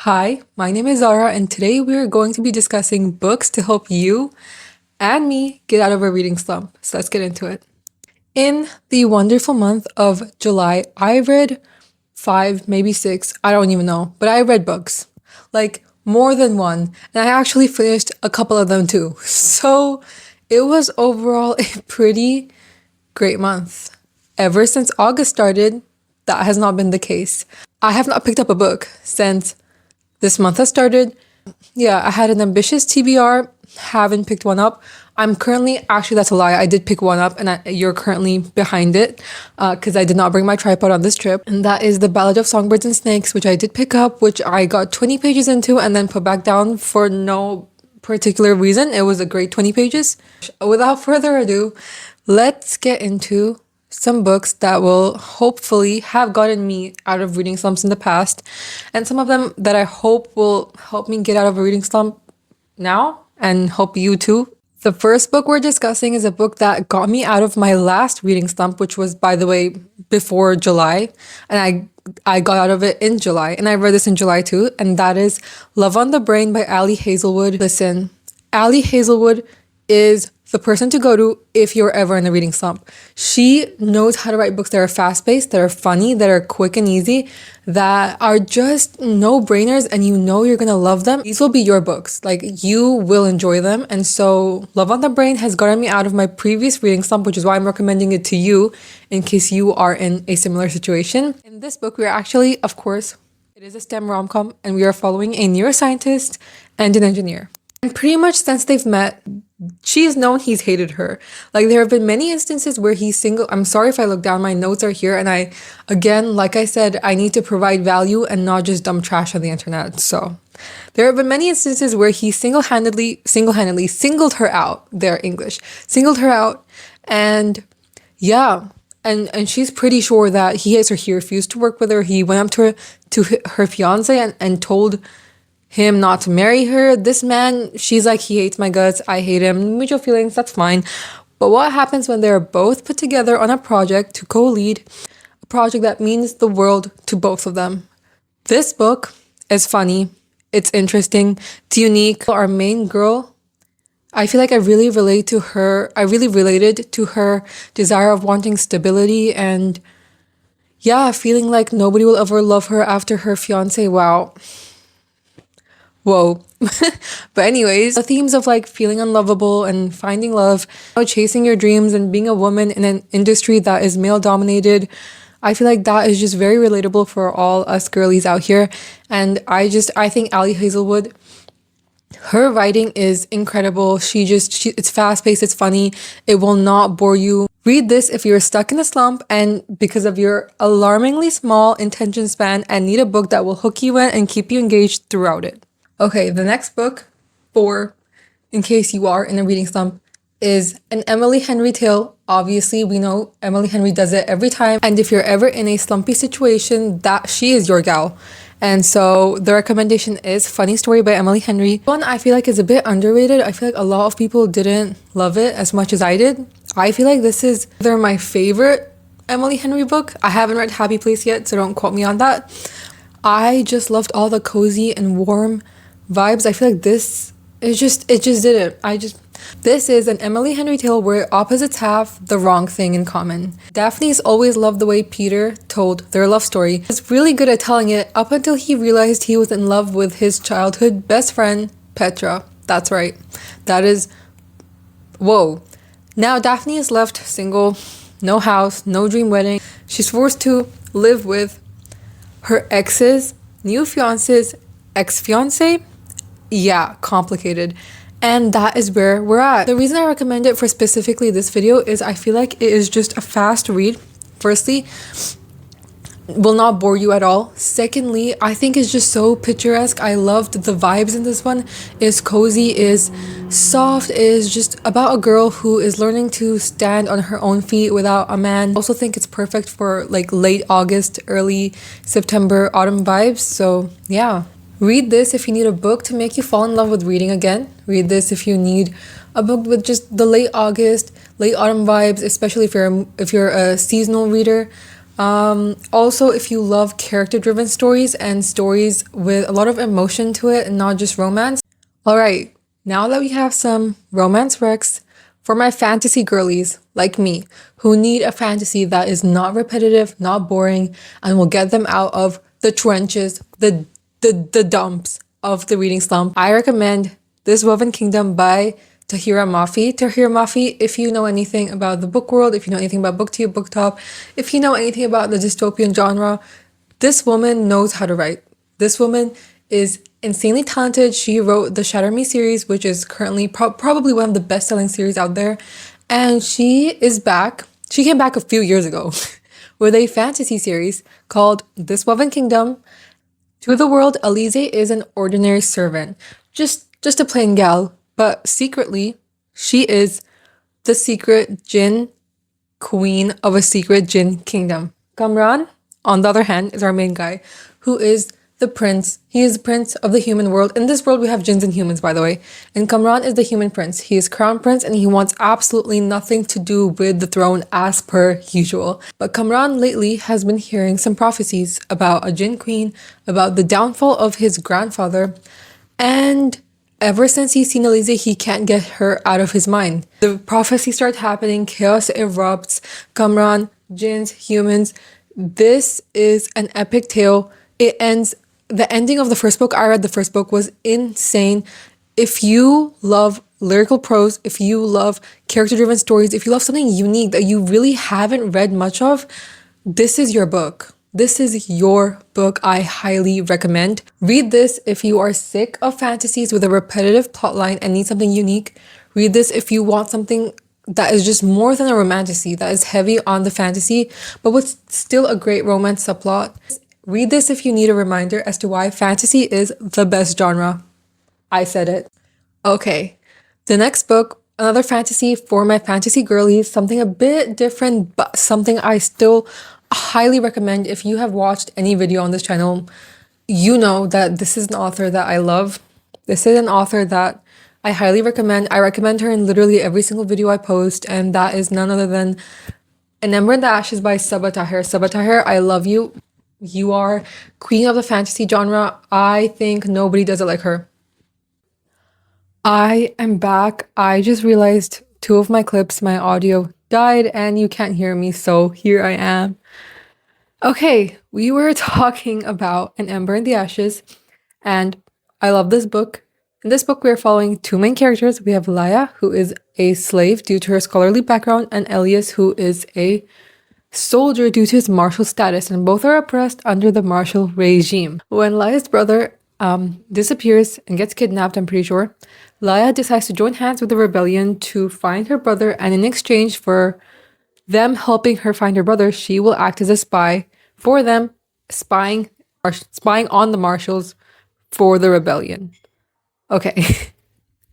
Hi, my name is Zara, and today we are going to be discussing books to help you and me get out of a reading slump. So let's get into it. In the wonderful month of July, I read five, maybe six, I don't even know, but I read books, like more than one, and I actually finished a couple of them too. So it was overall a pretty great month. Ever since August started, that has not been the case. I have not picked up a book since this month has started. Yeah, I had an ambitious TBR, haven't picked one up. I'm currently, actually that's a lie, I did pick one up and you're currently behind it because I did not bring my tripod on this trip. And that is The Ballad of Songbirds and Snakes, which I did pick up, which I got 20 pages into and then put back down for no particular reason. It was a great 20 pages. Without further ado, let's get into some books that will hopefully have gotten me out of reading slumps in the past, and some of them that I hope will help me get out of a reading slump now and help you too. The first book we're discussing is a book that got me out of my last reading slump, which was, by the way, before July, and I got out of it in July, and I read this in July too, and that is Love on the Brain by Ali Hazelwood. Listen, Ali Hazelwood is the person to go to if you're ever in a reading slump. She knows how to write books that are fast-paced, that are funny, that are quick and easy, that are just no-brainers, and you know you're gonna love them. These will be your books. Like, you will enjoy them. And so Love on the Brain has gotten me out of my previous reading slump, which is why I'm recommending it to you in case you are in a similar situation. In this book, we are actually, of course, it is a STEM rom-com, and we are following a neuroscientist and an engineer. And pretty much since they've met, she's known he's hated her. Like, there have been many instances where he's single. I'm sorry if I look down, my notes are here. And again, like I said, I need to provide value and not just dumb trash on the internet. So there have been many instances where he single-handedly singled her out. Their English. Singled her out. And yeah. And she's pretty sure that he hates her. He refused to work with her. He went up to her fiance and told him not to marry her. This man, she's like, he hates my guts, I hate him, mutual feelings, that's fine. But what happens when they're both put together on a project to co-lead a project that means the world to both of them? This book is funny, it's interesting, it's unique. Our main girl, I feel like I really related to her desire of wanting stability and yeah, feeling like nobody will ever love her after her fiance. Wow. Whoa. But anyways, the themes of like feeling unlovable and finding love, chasing your dreams and being a woman in an industry that is male dominated, I feel like that is just very relatable for all us girlies out here. And I think Ali Hazelwood, her writing is incredible. It's fast-paced, it's funny, it will not bore you. Read this if you're stuck in a slump and because of your alarmingly small attention span and need a book that will hook you in and keep you engaged throughout it. Okay, the next book, in case you are in a reading slump, is an Emily Henry tale. Obviously, we know Emily Henry does it every time. And if you're ever in a slumpy situation, that she is your gal. And so the recommendation is Funny Story by Emily Henry. One I feel like is a bit underrated. I feel like a lot of people didn't love it as much as I did. I feel like this is either my favorite Emily Henry book. I haven't read Happy Place yet, so don't quote me on that. I just loved all the cozy and warm vibes. I feel like it just did it. This is an Emily Henry tale where opposites have the wrong thing in common. Daphne's always loved the way Peter told their love story. He's really good at telling it up until he realized he was in love with his childhood best friend, Petra. That's right. That is, whoa. Now Daphne is left single, no house, no dream wedding. She's forced to live with her ex's new fiance's ex-fiance. Yeah, complicated. And that is where we're at. The reason I recommend it for specifically this video is I feel like it is just a fast read. Firstly, will not bore you at all. Secondly, I think it's just so picturesque. I loved the vibes in this one. It's cozy, is soft, is just about a girl who is learning to stand on her own feet without a man. I also think it's perfect for like late August, early September, autumn vibes. So yeah. Read this if you need a book to make you fall in love with reading again. Read this if you need a book with just the late August, late autumn vibes, especially if you're a seasonal reader. Also, if you love character-driven stories and stories with a lot of emotion to it and not just romance. All right, now that we have some romance recs for my fantasy girlies like me who need a fantasy that is not repetitive, not boring, and will get them out of the trenches, the dumps of the reading slump, I recommend This Woven Kingdom by Tahira Mafi. Tahira Mafi, if you know anything about the book world, if you know anything about booktube, booktop, if you know anything about the dystopian genre, this woman knows how to write. This woman is insanely talented. She wrote the Shatter Me series, which is currently probably one of the best-selling series out there. And she is back. She came back a few years ago with a fantasy series called This Woven Kingdom. To the world, Elise is an ordinary servant. Just a plain gal. But secretly, she is the secret Jinn queen of a secret Jinn kingdom. Kamran, on the other hand, is our main guy, who is the prince. He is the prince of the human world. In this world, we have jinns and humans, by the way. And Kamran is the human prince. He is crown prince and he wants absolutely nothing to do with the throne as per usual. But Kamran lately has been hearing some prophecies about a jinn queen, about the downfall of his grandfather, and ever since he's seen Elise, he can't get her out of his mind. The prophecies start happening, chaos erupts, Kamran, jinns, humans. This is an epic tale. It ends, the ending of the first book, I read the first book, was insane. If you love lyrical prose, if you love character-driven stories, if you love something unique that you really haven't read much of, this is your book. This is your book. I highly recommend. Read this if you are sick of fantasies with a repetitive plotline and need something unique. Read this if you want something that is just more than a romantasy, that is heavy on the fantasy, but with still a great romance subplot. Read this if you need a reminder as to why fantasy is the best genre. I said it. Okay, the next book, another fantasy for my fantasy girlies, something a bit different, but something I still highly recommend. If you have watched any video on this channel, you know that this is an author that I love. This is an author that I highly recommend. I recommend her in literally every single video I post, and that is none other than An Ember in the Ashes by Sabaa Tahir. Sabaa Tahir, I love you. You are queen of the fantasy genre. I think nobody does it like her. I am back. I just realized two of my clips, my audio died and you can't hear me, so here I am. Okay, we were talking about An Ember in the Ashes, and I love this book. In this book, we are following two main characters. We have Laia, who is a slave due to her scholarly background, and Elias, who is a soldier due to his martial status, and both are oppressed under the martial regime. When Laia's brother disappears and gets kidnapped, I'm pretty sure, Laia decides to join hands with the rebellion to find her brother, and in exchange for them helping her find her brother, she will act as a spy for them, spying on the marshals for the rebellion. Okay.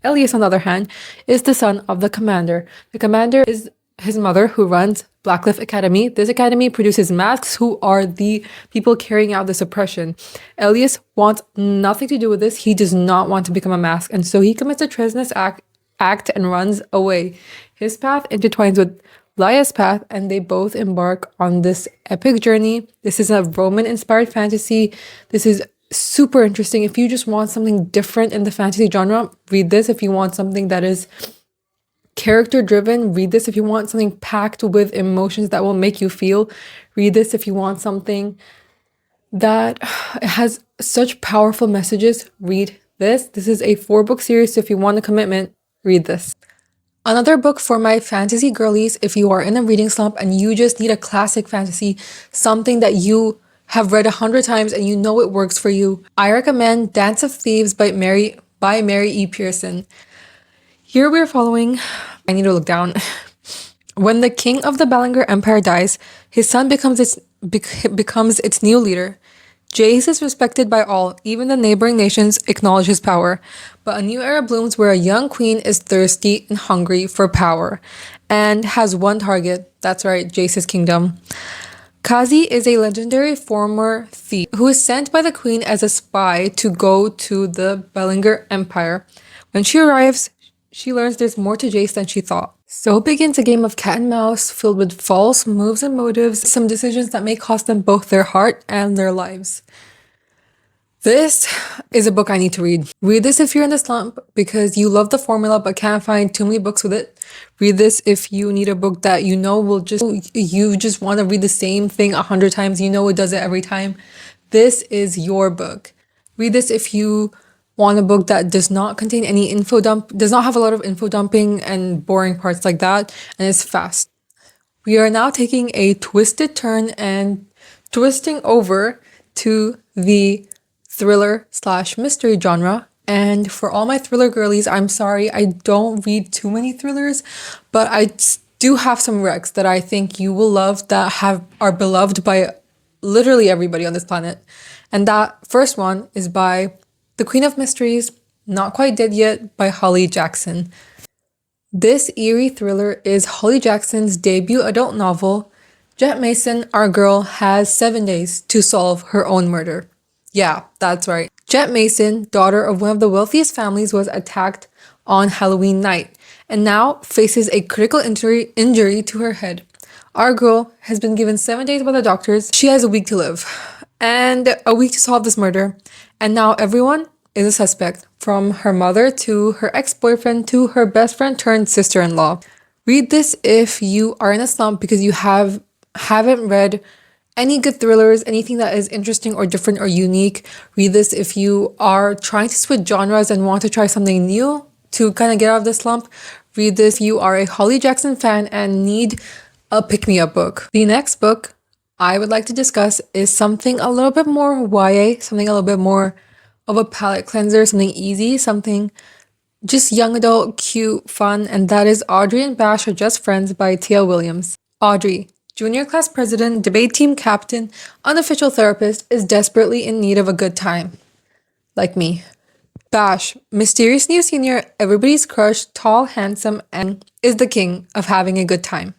Elias, on the other hand, is the son of the commander. The commander is his mother, who runs Blackcliff Academy. This academy produces masks who are the people carrying out this oppression. Elias wants nothing to do with this. He does not want to become a mask, and so he commits a treasonous act and runs away. His path intertwines with Laia's path, and they both embark on this epic journey. This is a Roman-inspired fantasy. This is super interesting. If you just want something different in the fantasy genre, read this. If you want something that is character-driven, read this. If you want something packed with emotions that will make you feel, read this. If you want something that has such powerful messages, read this. This is a 4-book series, so if you want a commitment, read this. Another book for my fantasy girlies, if you are in a reading slump and you just need a classic fantasy, something that you have read 100 times and you know it works for you, I recommend Dance of Thieves by Mary E. Pearson. Here we're following, I need to look down. When the king of the Ballinger Empire dies, his son becomes its new leader. Jace is respected by all, even the neighboring nations acknowledge his power. But a new era blooms where a young queen is thirsty and hungry for power and has one target, that's right, Jace's kingdom. Kazi is a legendary former thief who is sent by the queen as a spy to go to the Ballinger Empire. When she arrives, she learns there's more to Jace than she thought. So begins a game of cat and mouse filled with false moves and motives, some decisions that may cost them both their heart and their lives. This is a book I need to read. Read this if you're in the slump because you love the formula but can't find too many books with it. Read this if you need a book that you know will you just want to read the same thing 100 times. You know it does it every time. This is your book. Read this if you want a book that does not contain any does not have a lot of info dumping and boring parts like that, and is fast. We are now taking a twisted turn and twisting over to the thriller slash mystery genre. And for all my thriller girlies, I'm sorry, I don't read too many thrillers, but I do have some recs that I think you will love that are beloved by literally everybody on this planet. And that first one is by the Queen of Mysteries, Not Quite Dead Yet by Holly Jackson. This eerie thriller is Holly Jackson's debut adult novel. Jet Mason, our girl, has 7 days to solve her own murder. Yeah, that's right. Jet Mason, daughter of one of the wealthiest families, was attacked on Halloween night and now faces a critical injury to her head. Our girl has been given 7 days by the doctors. She has a week to live and a week to solve this murder. And now everyone is a suspect, from her mother to her ex-boyfriend to her best friend turned sister-in-law. Read this if you are in a slump because you haven't read any good thrillers, anything that is interesting or different or unique. Read this if you are trying to switch genres and want to try something new to kind of get out of the slump. Read this if you are a Holly Jackson fan and need a pick-me-up book. The next book I would like to discuss is something a little bit more YA, something a little bit more of a palate cleanser, something easy, something just young adult, cute, fun, and that is Audrey and Bash Are Just Friends by Tia Williams. Audrey, junior class president, debate team captain, unofficial therapist, is desperately in need of a good time. Like me. Bash, mysterious new senior, everybody's crush, tall, handsome, and is the king of having a good time.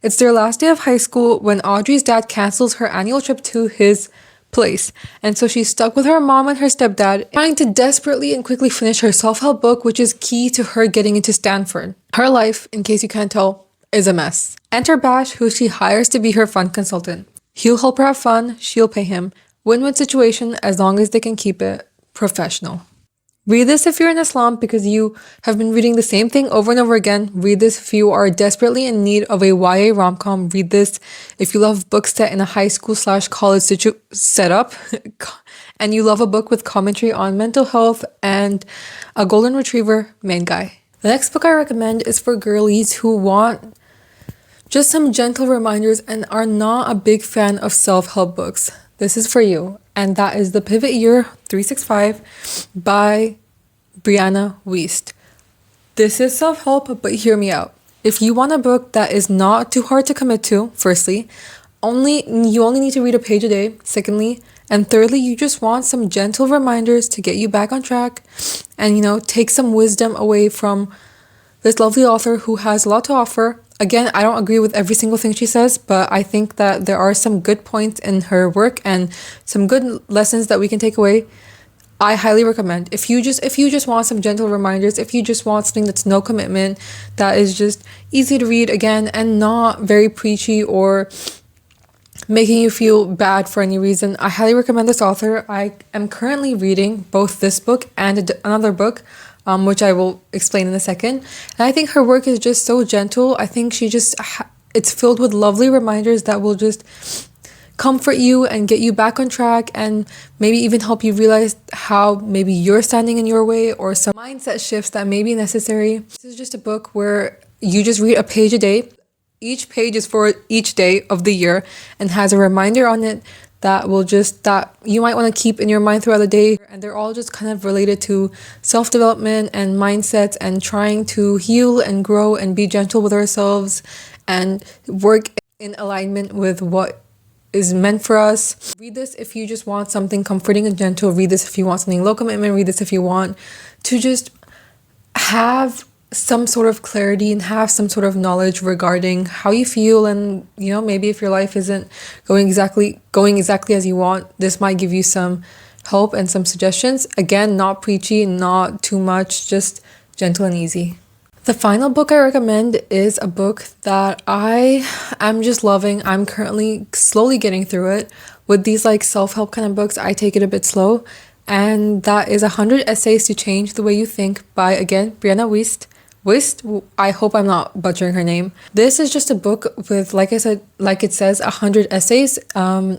It's their last day of high school when Audrey's dad cancels her annual trip to his place, and so she's stuck with her mom and her stepdad, trying to desperately and quickly finish her self-help book, which is key to her getting into Stanford. Her life, in case you can't tell, is a mess. Enter Bash, who she hires to be her fun consultant. He'll help her have fun, she'll pay him. Win-win situation as long as they can keep it professional. Read this if you're in a slump because you have been reading the same thing over and over again. Read this if you are desperately in need of a YA rom-com. Read this if you love books set in a high school / college setup and you love a book with commentary on mental health and a golden retriever main guy. The next book I recommend is for girlies who want just some gentle reminders and are not a big fan of self-help books. This is for you. And that is The Pivot Year 365 by Brianna Wiest. This is self-help, but hear me out. If you want a book that is not too hard to commit to, firstly, you only need to read a page a day, secondly, and thirdly, you just want some gentle reminders to get you back on track and, take some wisdom away from this lovely author who has a lot to offer. Again, I don't agree with every single thing she says, but I think that there are some good points in her work and some good lessons that we can take away. I highly recommend. If you just want some gentle reminders, if you just want something that's no commitment, that is just easy to read again and not very preachy or making you feel bad for any reason, I highly recommend this author. I am currently reading both this book and another book, which I will explain in a second. And I think her work is just so gentle. I think it's filled with lovely reminders that will just comfort you and get you back on track and maybe even help you realize how maybe you're standing in your way or some mindset shifts that may be necessary. This is just a book where you just read a page a day. Each page is for each day of the year and has a reminder on it that you might want to keep in your mind throughout the day. And they're all just kind of related to self-development and mindsets and trying to heal and grow and be gentle with ourselves and work in alignment with what is meant for us. Read this if you just want something comforting and gentle. Read this if you want something low commitment. Read this if you want to just have some sort of clarity and have some sort of knowledge regarding how you feel, and maybe if your life isn't going exactly as you want, this might give you some help and some suggestions. Again, not preachy, not too much, just gentle and easy. The final book I recommend is a book that I am just loving. I'm currently slowly getting through it. With these like self-help kind of books, I take it a bit slow. And that is 100 Essays to Change the Way You Think by, again, Brianna Wiest. Wiest? I hope I'm not butchering her name. This is just a book with, like I said, like it says, 100 essays.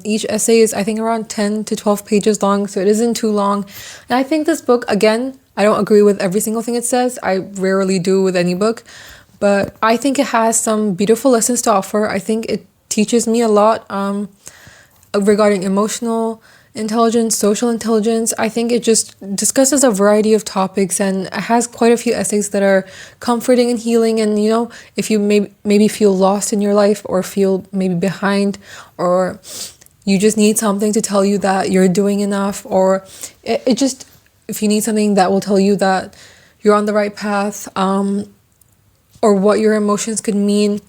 Each essay is, I think, around 10 to 12 pages long, so it isn't too long. And I think this book, again, I don't agree with every single thing it says. I rarely do with any book, but I think it has some beautiful lessons to offer. I think it teaches me a lot regarding emotional intelligence, social intelligence. I think it just discusses a variety of topics and it has quite a few essays that are comforting and healing. And, you know, if you maybe feel lost in your life or feel maybe behind, or you just need something to tell you that you're doing enough, or it just, if you need something that will tell you that you're on the right path, or what your emotions could mean.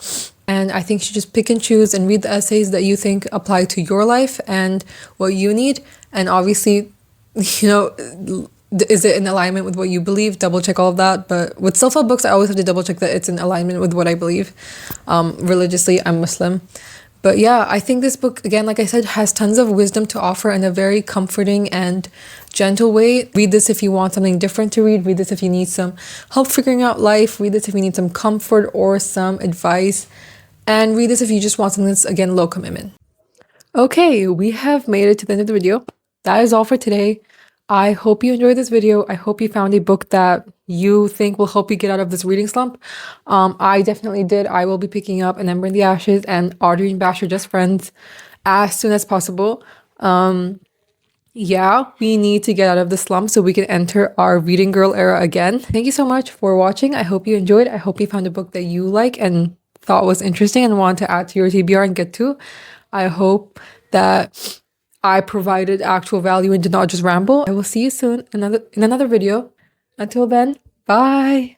And I think you should just pick and choose and read the essays that you think apply to your life and what you need. And obviously, you know, is it in alignment with what you believe? Double check all of that. But with self-help books, I always have to double check that it's in alignment with what I believe. Religiously, I'm Muslim. But yeah, I think this book, again, like I said, has tons of wisdom to offer in a very comforting and gentle way. Read this if you want something different to read. Read this if you need some help figuring out life. Read this if you need some comfort or some advice. And read this if you just want something that's, again, low commitment. Okay, we have made it to the end of the video. That is all for today. I hope you enjoyed this video. I hope you found a book that you think will help you get out of this reading slump. I definitely did. I will be picking up An Ember in the Ashes and Audrey and Bash Are Just Friends as soon as possible. Yeah, we need to get out of the slump so we can enter our reading girl era again. Thank you so much for watching. I hope you enjoyed. I hope you found a book that you like and thought was interesting and want to add to your TBR and get to. I hope that I provided actual value and did not just ramble. I will see you soon in another video. Until then, bye.